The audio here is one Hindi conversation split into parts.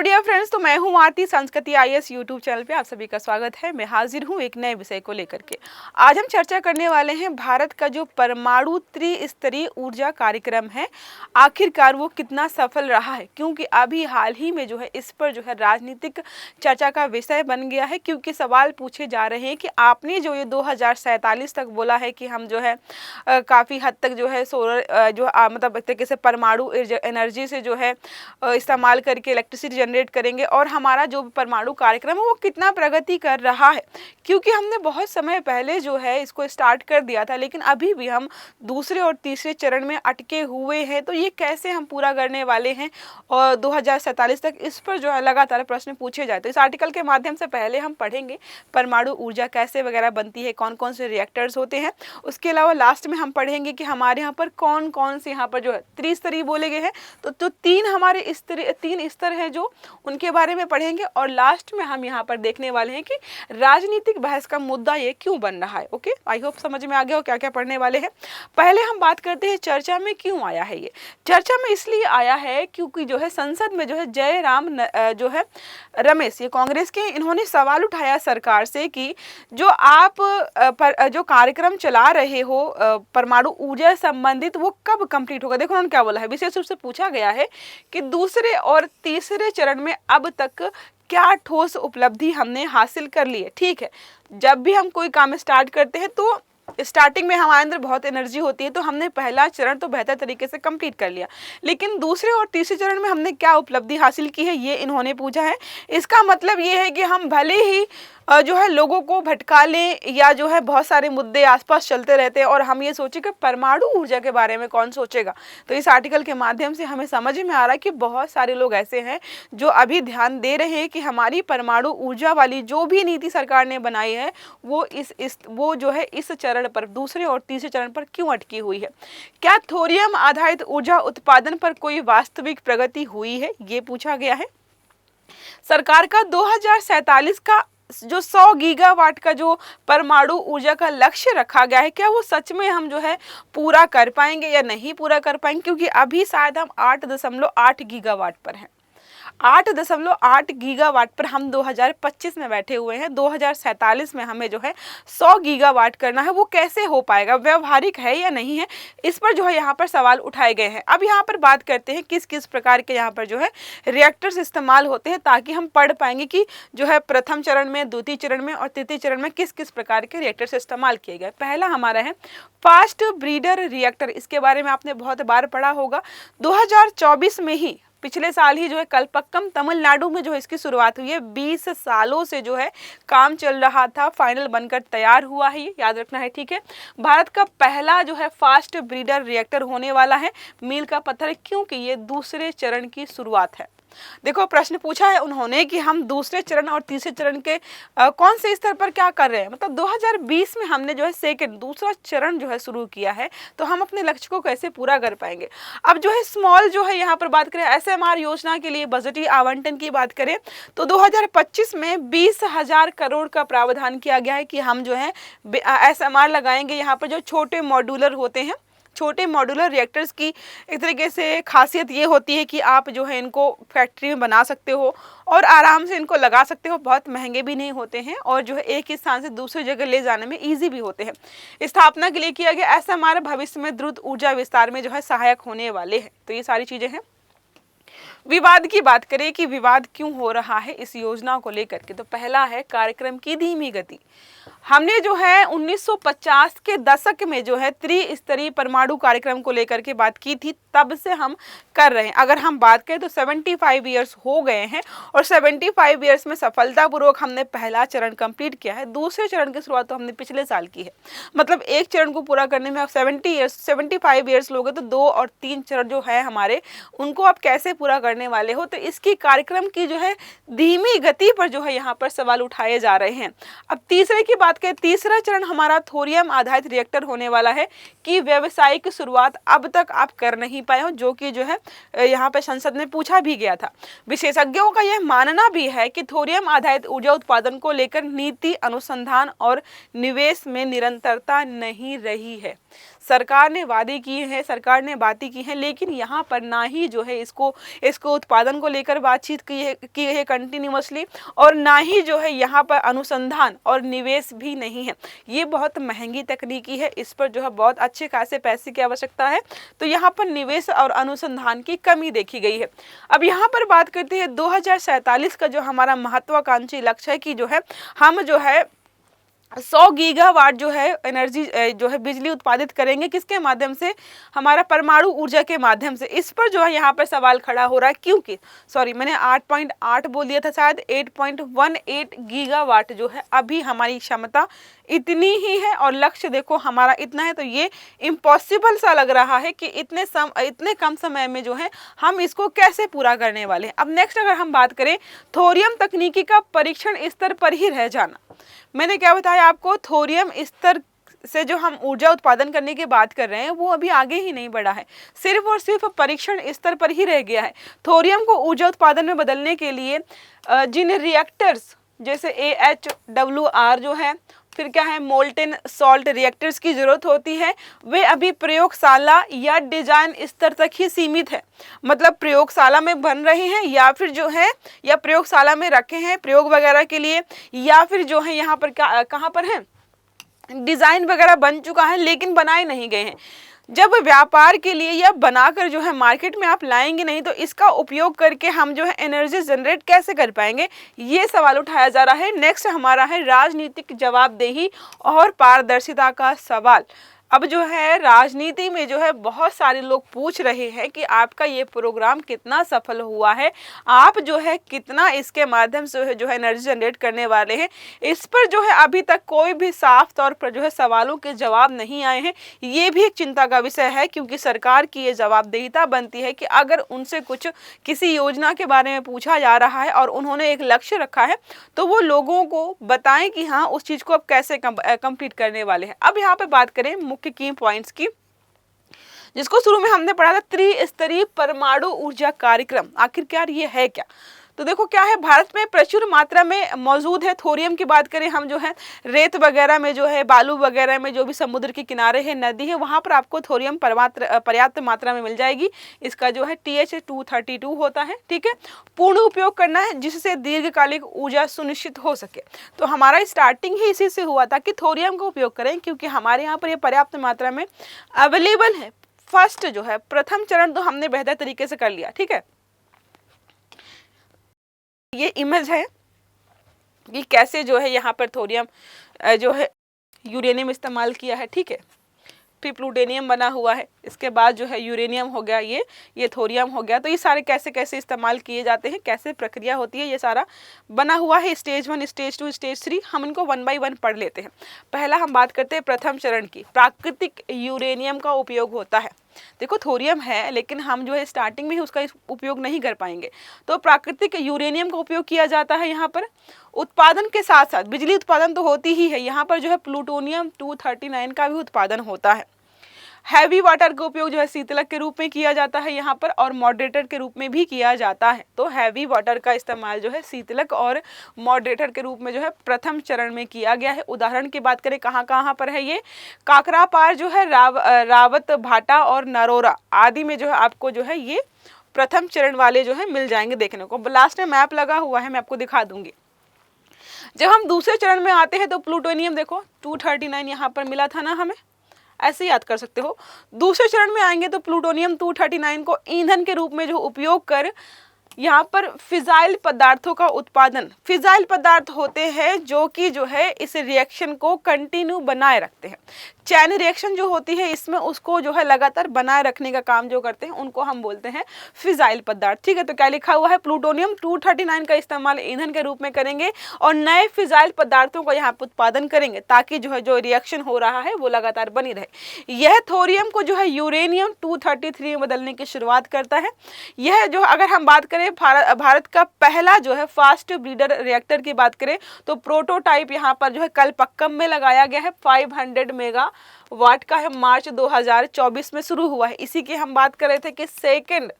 डियर फ्रेंड्स, तो मैं हूं आरती संस्कृति आईएएस यूट्यूब चैनल पे आप सभी का स्वागत है। मैं हाजिर हूं एक नए विषय को लेकर के। आज हम चर्चा करने वाले हैं भारत का जो परमाणु त्रिस्तरीय ऊर्जा कार्यक्रम है, आखिरकार वो कितना सफल रहा है। क्योंकि अभी हाल ही में जो है इस पर जो है राजनीतिक चर्चा का विषय बन गया है, क्योंकि सवाल पूछे जा रहे हैं कि आपने जो ये 2047 तक बोला है कि हम जो है काफ़ी हद तक जो है सोलर मतलब एक तरीके से परमाणु एनर्जी से जो है इस्तेमाल करके इलेक्ट्रिसिटी जनरेट करेंगे, और हमारा जो परमाणु कार्यक्रम है वो कितना प्रगति कर रहा है। क्योंकि हमने बहुत समय पहले जो है इसको स्टार्ट कर दिया था, लेकिन अभी भी हम दूसरे और तीसरे चरण में अटके हुए हैं। तो ये कैसे हम पूरा करने वाले हैं और 2047 तक, इस पर जो है लगातार प्रश्न पूछे जाए। तो इस आर्टिकल के माध्यम से पहले हम पढ़ेंगे परमाणु ऊर्जा कैसे वगैरह बनती है, कौन कौन से रिएक्टर्स होते हैं। उसके अलावा लास्ट में हम पढ़ेंगे कि हमारे यहाँ पर कौन कौन से यहाँ पर जो है त्रिस्तरीय बोले गए हैं, तो तीन हमारे तीन स्तर हैं जो उनके बारे में पढ़ेंगे। और लास्ट में हम यहाँ पर देखने वाले हैं कि राजनीतिक बहस का मुद्दा ये क्यों बन रहा है। ओके, आई होप समझ में आ गया हो क्या क्या पढ़ने वाले हैं। पहले हम बात करते हैं चर्चा में क्यों आया है। ये चर्चा में इसलिए आया है क्योंकि जो है संसद में जो है जयराम जो है रमेश, ये कांग्रेस के, इन्होंने सवाल उठाया सरकार से कि जो आप जो कार्यक्रम चला रहे हो परमाणु ऊर्जा संबंधित, वो कब कंप्लीट होगा। देखो उन्होंने क्या बोला है, विशेष रूप से पूछा गया है कि दूसरे और तीसरे चरण में अब तक क्या ठोस उपलब्धि हमने हासिल कर ली है। ठीक है, जब भी हम कोई काम स्टार्ट करते हैं तो स्टार्टिंग में हमारे अंदर बहुत एनर्जी होती है, तो हमने पहला चरण तो बेहतर तरीके से कंप्लीट कर लिया, लेकिन दूसरे और तीसरे चरण में हमने क्या उपलब्धि हासिल की है, ये इन्होंने पूछा है। इसका मतलब ये है कि हम भले ही जो है लोगों को भटका लें या जो है बहुत सारे मुद्दे आसपास चलते रहते हैं और हम ये सोचे कि परमाणु ऊर्जा के बारे में कौन सोचेगा, तो इस आर्टिकल के माध्यम से हमें समझ में आ रहा है कि बहुत सारे लोग ऐसे हैं जो अभी ध्यान दे रहे हैं कि हमारी परमाणु ऊर्जा वाली जो भी नीति सरकार ने बनाई है वो जो है इस चरण पर, दूसरे और तीसरे चरण पर क्यों अटकी हुई है। क्या थोरियम आधारित ऊर्जा उत्पादन पर कोई वास्तविक प्रगति हुई है, ये पूछा गया है। सरकार का 2047 का जो 100 गीगावाट का जो परमाणु ऊर्जा का लक्ष्य रखा गया है, क्या वो सच में हम जो है पूरा कर पाएंगे या नहीं पूरा कर पाएंगे। क्योंकि अभी शायद हम 8.8 गीगावाट पर हैं, 8.8 गीगावाट पर हम 2025 में बैठे हुए हैं। 2047 में हमें जो है 100 गीगावाट करना है, वो कैसे हो पाएगा, व्यवहारिक है या नहीं है, इस पर जो है यहाँ पर सवाल उठाए गए हैं। अब यहाँ पर बात करते हैं किस किस प्रकार के यहाँ पर जो है रिएक्टर्स इस्तेमाल होते हैं, ताकि हम पढ़ पाएंगे कि जो है प्रथम चरण में, द्वितीय चरण में और तृतीय चरण में किस किस प्रकार के रिएक्टर्स इस्तेमाल किए गए। पहला हमारा है फास्ट ब्रीडर रिएक्टर। इसके बारे में आपने बहुत बार पढ़ा होगा। 2024 में ही, पिछले साल ही जो है कलपक्कम तमिलनाडु में जो है इसकी शुरुआत हुई है। 20 सालों से जो है काम चल रहा था, फाइनल बनकर तैयार हुआ है, ये याद रखना है। ठीक है, भारत का पहला जो है फास्ट ब्रीडर रिएक्टर होने वाला है, मील का पत्थर है, क्योंकि ये दूसरे चरण की शुरुआत है। देखो प्रश्न पूछा है उन्होंने कि हम दूसरे चरण और तीसरे चरण के कौन से स्तर पर क्या कर रहे हैं। मतलब 2020 में हमने जो है दूसरा चरण जो है शुरू किया है, तो हम अपने लक्ष्य को कैसे पूरा कर पाएंगे। अब जो है स्मॉल जो है यहाँ पर बात करें एसएमआर योजना के लिए बजटीय आवंटन की बात करें तो 2025 में 20,000 करोड़ का प्रावधान किया गया है कि हम जो है एसएमआर लगाएंगे। यहाँ पर जो छोटे मॉड्यूलर होते हैं, छोटे मॉड्यूलर रिएक्टर्स की एक तरीके से खासियत ये होती है कि आप जो है इनको फैक्ट्री में बना सकते हो और आराम से इनको लगा सकते हो, बहुत महंगे भी नहीं होते हैं और जो है एक ही स्थान से दूसरी जगह ले जाने में इजी भी होते हैं। स्थापना के लिए किया गया, ऐसा हमारे भविष्य में द्रुत ऊर्जा विस्तार में जो है सहायक होने वाले हैं। तो ये सारी चीज़ें हैं। विवाद की बात करें कि विवाद क्यों हो रहा है इस योजना को लेकर के, तो पहला है कार्यक्रम की धीमी गति। हमने जो है 1950 के दशक में जो है त्रिस्तरीय परमाणु कार्यक्रम को लेकर के बात की थी, तब से हम कर रहे हैं। अगर हम बात करें तो 75 ईयर्स हो गए हैं और 75 ईयर्स में सफलतापूर्वक हमने पहला चरण कंप्लीट किया है। दूसरे चरण की शुरुआत तो हमने पिछले साल की है। मतलब एक चरण को पूरा करने में आप 75 ईयर्स लोगे, तो 2 और 3 चरण जो है हमारे, उनको आप कैसे पूरा करने वाले हो। तो इसकी कार्यक्रम की जो है धीमी गति पर जो है यहाँ पर सवाल उठाए जा रहे हैं। अब तीसरे की बात करें, तीसरा चरण हमारा थोरियम आधारित रिएक्टर होने वाला है कि व्यवसायिक शुरुआत अब तक आप कर नहीं पाए हो, जो कि जो है यहाँ पे संसद में पूछा भी गया था। विशेषज्ञों का यह मानना भी है कि थोरियम आधारित ऊर्जा उत्पादन को लेकर नीति, अनुसंधान और निवेश में निरंतरता नहीं रही है। सरकार ने वादे किए हैं, सरकार ने बातें की हैं, लेकिन यहाँ पर ना ही जो है इसको इसको उत्पादन को लेकर बातचीत की है कंटिन्यूअसली, और ना ही जो है यहाँ पर अनुसंधान और निवेश भी नहीं है। ये बहुत महंगी तकनीकी है, इस पर जो है बहुत अच्छे खासे पैसे की आवश्यकता है, तो यहाँ पर निवेश और अनुसंधान की कमी देखी गई है। अब यहाँ पर बात करते हैं 2047 का जो हमारा महत्वाकांक्षी लक्ष्य है कि जो है हम जो है 100 गीगावाट जो है एनर्जी जो है बिजली उत्पादित करेंगे, किसके माध्यम से, हमारा परमाणु ऊर्जा के माध्यम से। इस पर जो है यहाँ पर सवाल खड़ा हो रहा है, क्योंकि सॉरी मैंने 8.8 बोल दिया था, शायद 8.18 गीगावाट जो है अभी हमारी क्षमता इतनी ही है, और लक्ष्य देखो हमारा इतना है, तो ये इम्पॉसिबल सा लग रहा है कि इतने कम समय में जो है हम इसको कैसे पूरा करने वाले हैं। अब नेक्स्ट अगर हम बात करें थोरियम तकनीकी का परीक्षण स्तर पर ही रह जाना, मैंने क्या बताया आपको, थोरियम स्तर से जो हम ऊर्जा उत्पादन करने की बात कर रहे हैं वो अभी आगे ही नहीं बढ़ा है, सिर्फ और सिर्फ परीक्षण स्तर पर ही रह गया है। थोरियम को ऊर्जा उत्पादन में बदलने के लिए जिन रिएक्टर्स जैसे AHWR जो है, फिर क्या है मोल्टेन सॉल्ट रिएक्टर्स की जरूरत होती है, वे अभी प्रयोगशाला या डिजाइन स्तर तक ही सीमित है। मतलब प्रयोगशाला में बन रहे हैं या फिर जो है या प्रयोगशाला में रखे हैं प्रयोग वगैरह के लिए, या फिर जो है यहाँ पर कहाँ पर है डिजाइन वगैरह बन चुका है लेकिन बनाए नहीं गए हैं। जब व्यापार के लिए या बनाकर जो है मार्केट में आप लाएंगे नहीं, तो इसका उपयोग करके हम जो है एनर्जी जनरेट कैसे कर पाएंगे, ये सवाल उठाया जा रहा है। नेक्स्ट हमारा है राजनीतिक जवाबदेही और पारदर्शिता का सवाल। अब जो है राजनीति में जो है बहुत सारे लोग पूछ रहे हैं कि आपका ये प्रोग्राम कितना सफल हुआ है, आप जो है कितना इसके माध्यम से जो है एनर्जी जनरेट करने वाले हैं। इस पर जो है अभी तक कोई भी साफ तौर पर जो है सवालों के जवाब नहीं आए हैं। ये भी एक चिंता का विषय है, क्योंकि सरकार की ये जवाबदेहिता बनती है कि अगर उनसे कुछ किसी योजना के बारे में पूछा जा रहा है और उन्होंने एक लक्ष्य रखा है, तो वो लोगों को बताएं कि हाँ उस चीज़ को अब कैसे कंप्लीट करने वाले हैं। अब यहाँ पे बात करें मुख्य की पॉइंट्स की, जिसको शुरू में हमने पढ़ा था त्रिस्तरीय परमाणु ऊर्जा कार्यक्रम। आखिरकार ये है क्या, तो देखो क्या है, भारत में प्रचुर मात्रा में मौजूद है। थोरियम की बात करें हम जो है रेत वगैरह में जो है बालू वगैरह में जो भी समुद्र के किनारे है नदी है वहाँ पर आपको थोरियम पर्याप्त मात्रा में मिल जाएगी। इसका जो है TH232 होता है, ठीक है। पूर्ण उपयोग करना है जिससे दीर्घकालिक ऊर्जा सुनिश्चित हो सके। तो हमारा स्टार्टिंग ही इसी से हुआ था कि थोरियम का उपयोग करें, क्योंकि हमारे यहाँ पर ये पर्याप्त मात्रा में अवेलेबल है। फर्स्ट जो है प्रथम चरण तो हमने बेहतर तरीके से कर लिया, ठीक है। ये इमेज है कि कैसे जो है यहाँ पर थोरियम जो है यूरेनियम इस्तेमाल किया है, ठीक है। फिर प्लूटोनियम बना हुआ है, इसके बाद जो है यूरेनियम हो गया, ये थोरियम हो गया। तो ये सारे कैसे कैसे इस्तेमाल किए जाते हैं, कैसे प्रक्रिया होती है, ये सारा बना हुआ है। स्टेज 1, स्टेज 2, स्टेज 3, हम इनको 1 बाय 1 पढ़ लेते हैं। पहला हम बात करते हैं प्रथम चरण की, प्राकृतिक यूरेनियम का उपयोग होता है। देखो थोरियम है लेकिन हम जो है स्टार्टिंग में ही उसका उपयोग नहीं कर पाएंगे, तो प्राकृतिक यूरेनियम का उपयोग किया जाता है। यहाँ पर उत्पादन के साथ साथ बिजली उत्पादन तो होती ही है, यहाँ पर जो है प्लूटोनियम 239 का भी उत्पादन होता है। हैवी वाटर का उपयोग जो है शीतलक के रूप में किया जाता है यहाँ पर, और मॉडरेटर के रूप में भी किया जाता है। तो हैवी वाटर का इस्तेमाल जो है शीतलक और मॉडरेटर के रूप में जो है प्रथम चरण में किया गया है। उदाहरण की बात करें कहाँ कहाँ पर है ये, काकरापार जो है रावत भाटा और नरोरा आदि में जो है आपको जो है ये प्रथम चरण वाले जो है मिल जाएंगे देखने को। लास्ट में मैप लगा हुआ है, मैं आपको दिखा दूंगी। जब हम दूसरे चरण में आते हैं तो प्लूटोनियम देखो 239 यहाँ पर मिला था ना, हमें ऐसे याद कर सकते हो। दूसरे चरण में आएंगे तो प्लूटोनियम 239 को ईंधन के रूप में जो उपयोग कर यहाँ पर फिजाइल पदार्थों का उत्पादन, फिजाइल पदार्थ होते हैं जो कि जो है इस रिएक्शन को कंटिन्यू बनाए रखते हैं। चैन रिएक्शन जो होती है इसमें उसको जो है लगातार बनाए रखने का काम जो करते हैं उनको हम बोलते हैं फिजाइल पदार्थ, ठीक है। तो क्या लिखा हुआ है, प्लूटोनियम 239 का इस्तेमाल ईंधन के रूप में करेंगे और नए फिजाइल पदार्थों का यहाँ पर उत्पादन करेंगे ताकि जो है जो रिएक्शन हो रहा है वो लगातार बनी रहे। यह थोरियम को जो है यूरेनियम 233 में बदलने की शुरुआत करता है। यह जो अगर हम बात करें भारत का पहला जो है फास्ट ब्रीडर रिएक्टर की बात करें तो प्रोटोटाइप यहाँ पर जो है कलपक्कम में लगाया गया है, 500 मेगावाट का है, मार्च 2024 में शुरू हुआ है। इसी की हम बात कर रहे थे कि सेकेंड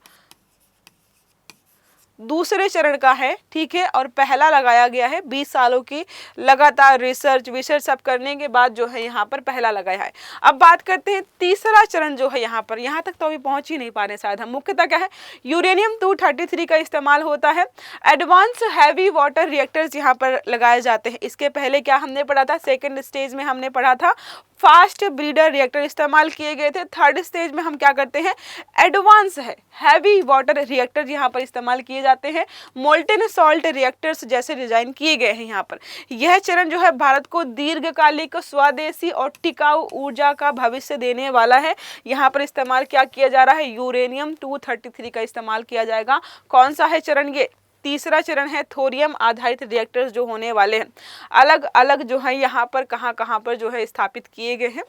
दूसरे चरण का है, ठीक है, और पहला लगाया गया है 20 सालों की लगातार रिसर्च सब करने के बाद जो है यहाँ पर पहला लगाया है। अब बात करते हैं तीसरा चरण जो है यहाँ पर, यहाँ तक तो अभी पहुंच ही नहीं पा रहे शायद हम। मुख्यतः क्या है, यूरेनियम 233 का इस्तेमाल होता है। एडवांस हैवी वाटर रिएक्टर्स यहाँ पर लगाए जाते हैं। इसके पहले क्या हमने पढ़ा था, सेकेंड स्टेज में हमने पढ़ा था फास्ट ब्रीडर रिएक्टर इस्तेमाल किए गए थे। थर्ड स्टेज में हम क्या करते हैं, एडवांस है हैवी वाटर रिएक्टर यहाँ पर इस्तेमाल किए जाते हैं। मोल्टेन सॉल्ट रिएक्टर्स जैसे डिजाइन किए गए हैं यहाँ पर। यह चरण जो है भारत को दीर्घकालिक स्वदेशी और टिकाऊ ऊर्जा का भविष्य देने वाला है। यहाँ पर इस्तेमाल क्या किया जा रहा है, यूरेनियम 233 का इस्तेमाल किया जाएगा। कौन सा है चरण, ये तीसरा चरण है। थोरियम आधारित रिएक्टर्स जो होने वाले हैं, अलग अलग जो है यहाँ पर कहाँ पर जो है स्थापित किए गए हैं।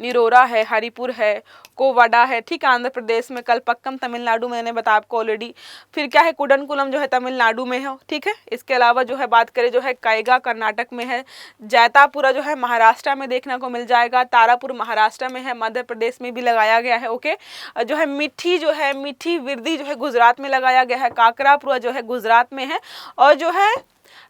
निरोरा है, हरिपुर है, कोवाडा है, ठीक है, आंध्र प्रदेश में, कलपक्कम तमिलनाडु में, मैंने बताया आपको ऑलरेडी। फिर क्या है, कुडनकुलम जो है तमिलनाडु में है, ठीक है। इसके अलावा जो है बात करें जो है कायगा कर्नाटक में है, जैतापुरा जो है महाराष्ट्र में देखने को मिल जाएगा, तारापुर महाराष्ट्र में है, मध्य प्रदेश में भी लगाया गया है, ओके। जो है मीठी विरदी जो है गुजरात में लगाया गया है, काकरापुरा जो है गुजरात में है, और जो है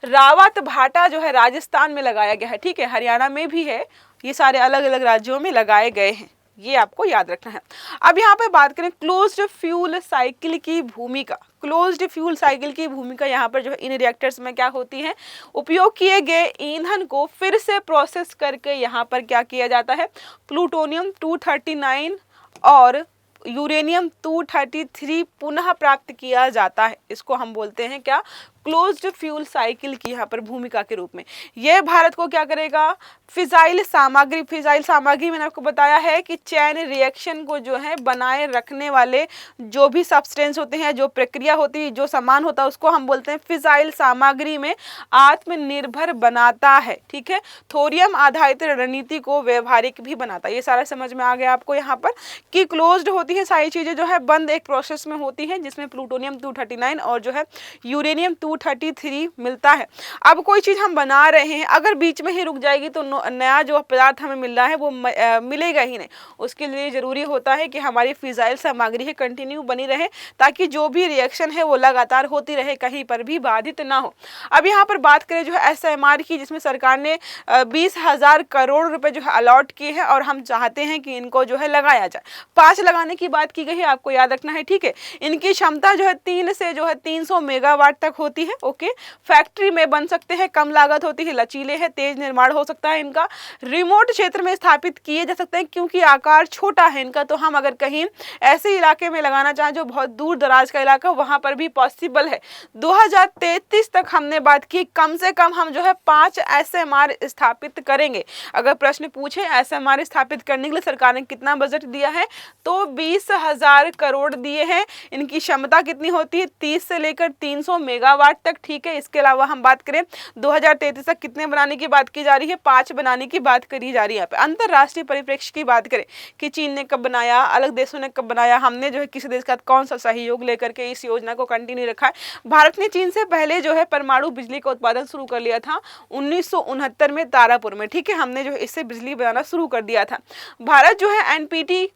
रावत भाटा जो है राजस्थान में लगाया गया है, ठीक है, हरियाणा में भी है। ये सारे अलग अलग राज्यों में लगाए गए हैं, ये आपको याद रखना है। अब यहाँ पे बात करें क्लोज्ड फ्यूल साइकिल की भूमिका। क्लोज्ड फ्यूल साइकिल की भूमिका यहाँ पर जो है इन रिएक्टर्स में क्या होती है, उपयोग किए गए ईंधन को फिर से प्रोसेस करके यहाँ पर क्या किया जाता है, प्लूटोनियम 239 और यूरेनियम 233 पुनः प्राप्त किया जाता है। इसको हम बोलते हैं क्या, क्लोज्ड फ्यूल साइकिल की यहाँ पर भूमिका के रूप में। यह भारत को क्या करेगा, फिजाइल सामग्री मैंने आपको बताया है कि चैन रिएक्शन को जो है बनाए रखने वाले जो भी सब्सटेंस होते हैं, जो प्रक्रिया होती है, जो सामान होता है, उसको हम बोलते हैं फिजाइल सामग्री में आत्मनिर्भर बनाता है, ठीक है। थोरियम आधारित रणनीति को व्यवहारिक भी बनाता है। ये सारा समझ में आ गया आपको यहाँ पर कि क्लोज्ड होती है सारी चीजें जो है बंद एक प्रोसेस में होती हैं, जिसमें प्लूटोनियम 239 और जो है यूरेनियम 233 मिलता है। अब कोई चीज हम बना रहे हैं, अगर बीच में ही रुक जाएगी तो नया जो पदार्थ हमें मिल रहा है वो मिलेगा ही नहीं। उसके लिए जरूरी होता है कि हमारी फिजाइल सामग्री है कंटिन्यू बनी रहे, ताकि जो भी रिएक्शन है वो लगातार होती रहे, कहीं पर भी बाधित ना हो। अब यहाँ पर बात करें जो है SMR की, जिसमें सरकार ने 20,000 करोड़ रुपए जो है अलॉट किए हैं और हम चाहते हैं कि इनको जो है लगाया जाए। 5 लगाने की बात की गई है, आपको याद रखना है, ठीक है। इनकी क्षमता जो है 3 से जो है 300 मेगावाट तक होती है, ओके। फैक्ट्री में बन सकते हैं, कम लागत होती है, लचीले है, तेज निर्माण हो सकता है इनका। रिमोट क्षेत्र में स्थापित किए जा सकते हैं क्योंकि आकार छोटा है इनका, तो हम अगर कहीं ऐसे इलाके में लगाना चाहें जो बहुत दूर दराज का इलाका, वहां पर भी पॉसिबल है। 2033 तक हमने बात की, कम से कम हम जो है 5 SMR स्थापित करेंगे। अगर प्रश्न पूछे SMR स्थापित करने के लिए सरकार ने कितना बजट दिया है, तो 20,000 करोड़ दिए हैं। इनकी क्षमता कितनी होती है, 30 से लेकर 300 मेगावाट तक, ठीक है। इसके अलावा हम बात करें 2033 तक कितने बनाने की बात की जा रही है, 5 बनाने की बात करी जा रही है। यहाँ पे अंतरराष्ट्रीय परिप्रेक्ष्य की बात करें कि चीन ने कब बनाया, अलग देशों ने कब बनाया, हमने जो है किसी देश का कौन सा सहयोग लेकर के इस योजना को कंटिन्यू रखा है। भारत ने चीन से पहले जो है परमाणु बिजली का उत्पादन शुरू कर लिया था 1969 में तारापुर में, ठीक है। हमने जो है इससे बिजली बनाना शुरू कर दिया था। भारत जो है NPT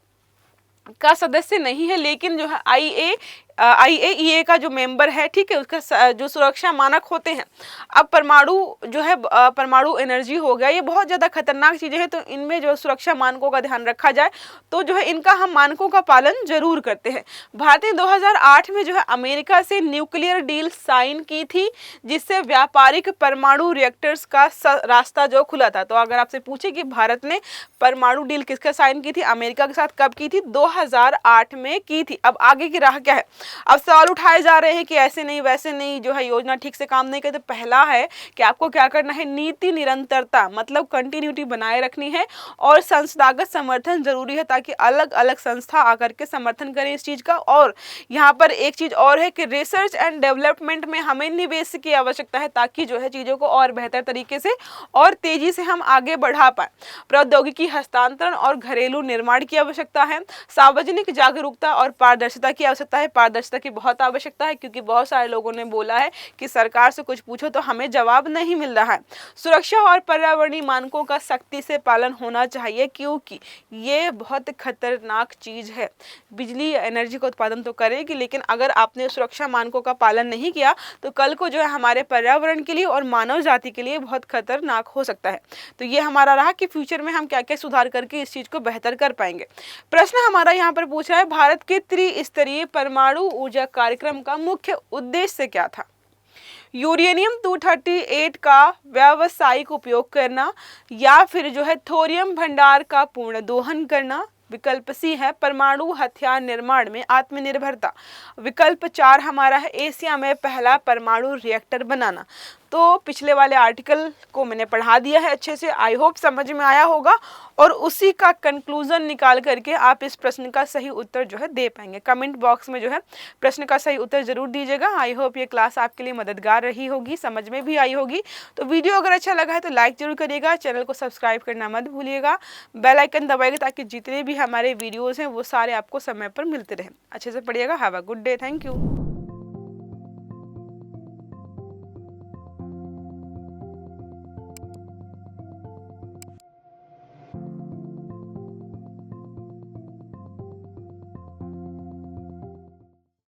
का सदस्य नहीं है, लेकिन जो है IAEA का जो मेंबर है, ठीक है, उसका जो सुरक्षा मानक होते हैं। अब परमाणु जो है परमाणु एनर्जी हो गया, ये बहुत ज़्यादा खतरनाक चीज़ें हैं, तो इनमें जो सुरक्षा मानकों का ध्यान रखा जाए तो जो है इनका हम मानकों का पालन जरूर करते हैं। भारत ने 2008 में जो है अमेरिका से न्यूक्लियर डील साइन की थी, जिससे व्यापारिक परमाणु रिएक्टर्स का रास्ता जो खुला था। तो अगर आपसे पूछे कि भारत ने परमाणु डील किसका साइन की थी, अमेरिका के साथ कब की थी, 2008 में की थी। अब आगे की राह क्या है, अब सवाल उठाए जा रहे हैं कि ऐसे नहीं वैसे नहीं, जो है योजना ठीक से काम नहीं करते। पहला है कि आपको क्या करना है, नीति निरंतरता मतलब कंटिन्यूटी बनाए रखनी है, और संस्थागत समर्थन जरूरी है, ताकि अलग अलग संस्था आकर के समर्थन करें इस चीज का। और यहाँ पर एक चीज और है कि रिसर्च एंड डेवलपमेंट में हमें निवेश की आवश्यकता है, ताकि जो है चीजों को और बेहतर तरीके से और तेजी से हम आगे बढ़ा पाए। प्रौद्योगिकी हस्तांतरण और घरेलू निर्माण की आवश्यकता है। सार्वजनिक जागरूकता और पारदर्शिता की आवश्यकता है। पारदर्शिता की बहुत आवश्यकता है, क्योंकि बहुत सारे लोगों ने बोला है कि सरकार से कुछ पूछो तो हमें जवाब नहीं मिल रहा है। सुरक्षा और पर्यावरणीय मानकों का सख्ती से पालन होना चाहिए, क्योंकि ये बहुत खतरनाक चीज़ है। बिजली एनर्जी का उत्पादन तो करेगी, लेकिन अगर आपने सुरक्षा मानकों का पालन नहीं किया तो कल को जो है हमारे पर्यावरण के लिए और मानव जाति के लिए बहुत खतरनाक हो सकता है। तो ये हमारा रहा कि फ्यूचर में हम क्या क्या सुधार करके इस चीज़ को बेहतर कर पाएंगे। प्रश्न हमारा यहाँ पर पूछा है, भारत के त्रिस्तरीय परमाणु ऊर्जा कार्यक्रम का मुख्य उद्देश्य क्या था? यूरेनियम 238 का व्यावसायिक उपयोग करना, या फिर जो है थोरियम भंडार का पूर्ण दोहन करना। विकल्प सी है परमाणु हथियार निर्माण में आत्मनिर्भरता। विकल्प 4 हमारा है एशिया में पहला परमाणु रिएक्टर बनाना। तो पिछले वाले आर्टिकल को मैंने पढ़ा दिया है अच्छे से, आई होप समझ में आया होगा, और उसी का कंक्लूजन निकाल करके आप इस प्रश्न का सही उत्तर जो है दे पाएंगे। कमेंट बॉक्स में जो है प्रश्न का सही उत्तर जरूर दीजिएगा। आई होप ये क्लास आपके लिए मददगार रही होगी, समझ में भी आई होगी। तो वीडियो अगर अच्छा लगा है तो लाइक जरूर करिएगा, चैनल को सब्सक्राइब करना मत भूलिएगा, बेल आइकन दबाइएगा ताकि जितने भी हमारे वीडियोज़ हैं वो सारे आपको समय पर मिलते रहें। अच्छे से पढ़िएगा। Have a good day. Thank you.